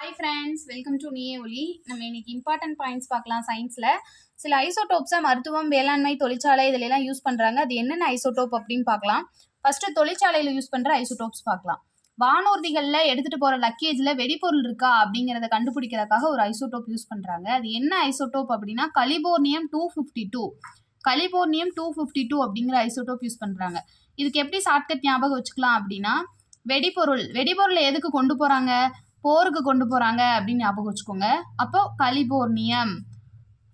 Hi friends, welcome to நீயே ஒலி. நம்ம இன்னைக்கு இம்பார்ட்டன்ட் பாயிண்ட்ஸ் பார்க்கலாம். சயின்ஸில் சில ஐசோடோப்ஸை மருத்துவம், வேளாண்மை, தொழிற்சாலை இதிலெல்லாம் யூஸ் பண்ணுறாங்க. அது என்னென்ன ஐசோடோப் அப்படின்னு பார்க்கலாம். ஃபஸ்ட்டு தொழிற்சாலையில் யூஸ் பண்ணுற ஐசோடோப்ஸ் பார்க்கலாம். வானூர்திகளில் எடுத்துகிட்டு போகிற லக்கேஜில் வெடிபொருள் இருக்கா அப்படிங்கிறத கண்டுபிடிக்கிறதுக்காக ஒரு ஐசோடோப் யூஸ் பண்ணுறாங்க. அது என்ன ஐசோடோப் அப்படின்னா கலிபோர்னியம் 252. கலிபோர்னியம் 252 அப்படிங்கிற ஐசோடோப் யூஸ் பண்ணுறாங்க. இதுக்கு எப்படி ஷார்ட்கட் ஞாபகம் வச்சுக்கலாம் அப்படின்னா வெடிபொருளை எதுக்கு கொண்டு போகிறாங்க? போருக்கு கொண்டு போகிறாங்க அப்படின்னு ஞாபகம் வச்சுக்கோங்க. அப்போ கலிபோர்னியம்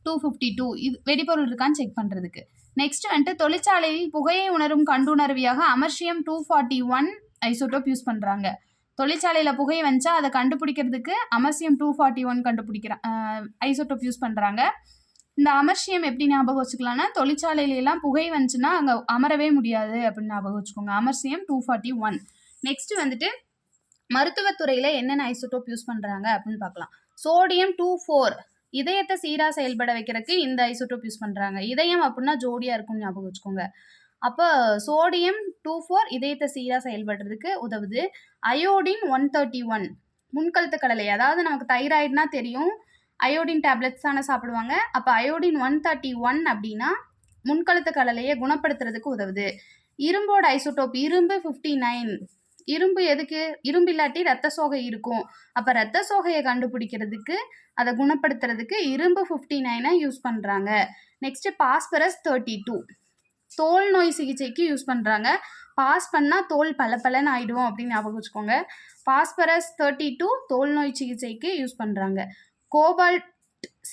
252 இது வெடிபொருள் இருக்கான்னு செக் பண்ணுறதுக்கு. நெக்ஸ்ட் வந்துட்டு தொழிற்சாலையில் புகையை உணரும் கண்டுணர்வியாக அமர்ஷியம் 241 ஐசோடோப் யூஸ் பண்ணுறாங்க. தொழிற்சாலையில் புகை வந்துச்சா அதை கண்டுபிடிக்கிறதுக்கு அமர்ஷியம் 241 ஐசோடோப் யூஸ் பண்ணுறாங்க. இந்த அமர்ஷியம் எப்படி ஞாபகம் வச்சுக்கலாம்னா தொழிற்சாலையிலாம் புகை வந்துச்சுன்னா அங்கே அமரவே முடியாது அப்படின்னு ஞாபகம் வச்சுக்கோங்க. அமர்ஷியம் 241. நெக்ஸ்ட் வந்துட்டு மருத்துவத்துறையில் என்னென்ன ஐசோடோப் யூஸ் பண்ணுறாங்க அப்படின்னு பார்க்கலாம். சோடியம் 24 இதயத்தை சீராக செயல்பட வைக்கிறதுக்கு இந்த ஐசோடோப் யூஸ் பண்ணுறாங்க. இதயம் அப்படின்னா ஜோடியாக இருக்கும்னு ஞாபகம் வச்சுக்கோங்க. அப்போ சோடியம் 24 இதயத்தை சீராக செயல்படுறதுக்கு உதவுது. அயோடின் 131 முன்கழுத்து கடலை, அதாவது நமக்கு தைராய்டுனா தெரியும், அயோடின் டேப்லெட்ஸ் தானே சாப்பிடுவாங்க. அப்போ அயோடின் 131 அப்படின்னா முன்கழுத்து கடலையை குணப்படுத்துறதுக்கு உதவுது. இரும்போட ஐசோடோப் இரும்பு 59. இரும்பு எதுக்கு? இரும்பு இல்லாட்டி ரத்த சோகை இருக்கும். அப்போ ரத்த சோகையை கண்டுபிடிக்கிறதுக்கு, அதை குணப்படுத்துறதுக்கு இரும்பு 59 யூஸ் பண்ணுறாங்க. நெக்ஸ்ட்டு பாஸ்பரஸ் 32 தோல் நோய் சிகிச்சைக்கு யூஸ் பண்ணுறாங்க. பாஸ் பண்ணால் தோல் பளபளன்னு ஆகிடும் அப்படின்னு ஞாபகம் வச்சுக்கோங்க. பாஸ்பரஸ் 32 தோல் நோய் சிகிச்சைக்கு யூஸ் பண்ணுறாங்க. கோபால்ட்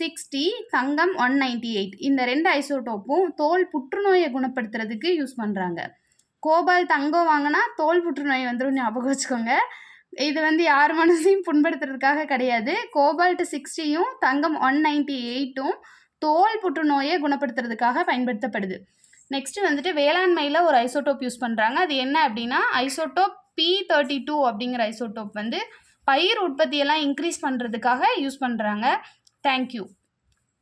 60 தங்கம் 198 இந்த 2 ஐசோடோப்பும் தோல் புற்றுநோயை குணப்படுத்துறதுக்கு யூஸ் பண்ணுறாங்க. கோபால் தங்கம் வாங்கினா தோல் புற்றுநோய் வந்துடும் ஞாபகம் வச்சுக்கோங்க. இது யார் மனசையும் புண்படுத்துறதுக்காக கிடையாது. கோபால்ட் 60யும் தங்கம் 198ம் தோல் புற்றுநோயை குணப்படுத்துறதுக்காக பயன்படுத்தப்படுது. நெக்ஸ்ட் வந்துட்டு வேளாண்மையில் ஒரு ஐசோடோப் யூஸ் பண்ணுறாங்க. அது என்ன அப்படின்னா ஐசோடோப் P32 அப்படிங்கிற ஐசோடோப் பயிர் உற்பத்தியெல்லாம் இன்க்ரீஸ் பண்ணுறதுக்காக யூஸ் பண்ணுறாங்க. தேங்க்யூ.